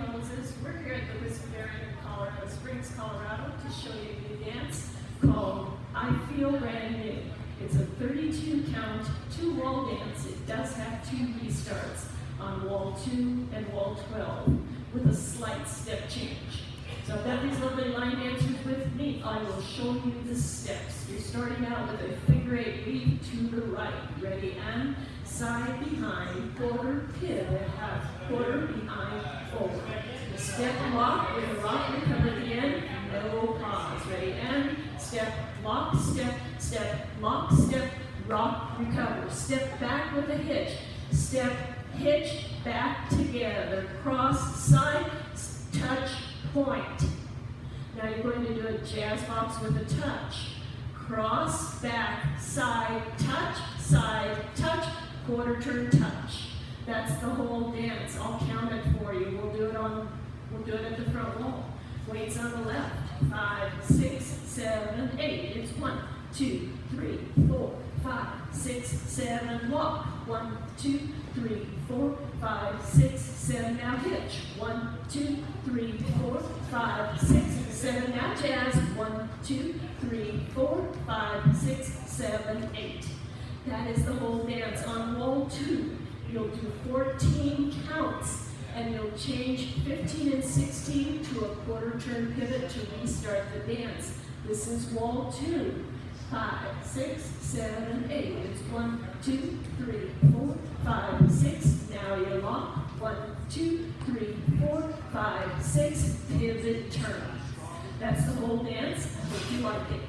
poses. We're here at the Whiskey in Colorado Springs, Colorado to show you a dance called I Feel Brand New. It's a 32 count, 2-wall dance. It does have 2 restarts on wall 2 and wall 12 with a slight step change. So I've got these lovely line dancers with me. I will show you the steps. You're starting out with a figure 8 leap to the right. Ready, and side, behind, quarter, pivot, half, quarter, behind, forward. Step, lock, with a rock, recover at the end, no pause. Ready, and step, lock, step, lock, step, rock, recover. Step back with a hitch. Step, hitch, back together. Cross, side, touch, point. Now you're going to do a jazz box with a touch. Cross, back, side, touch, quarter turn, touch. That's the whole dance. I'll count it for you. We'll do it at the front wall. Weights on the left. 5, 6, 7, 8. It's 1, 2, 3, 4, 5, 6, 7. Walk. 1, 2, 3, 4, 5, 6, 7. Now hitch. 1, 2, 3, 4, 5, 6, 7. Now jazz. 1, 2, 3, 4, 5, 6, 7, 8. That is the whole dance. On wall 2, you'll do 14 counts, and you'll change 15 and 16 to a quarter turn pivot to restart the dance. This is wall 2. 5, 6, 7, 8. It's 1, 2, 3, 4, 5, 6. Now you lock. 1, 2, 3, 4, 5, 6. Pivot turn. That's the whole dance. I hope you like it.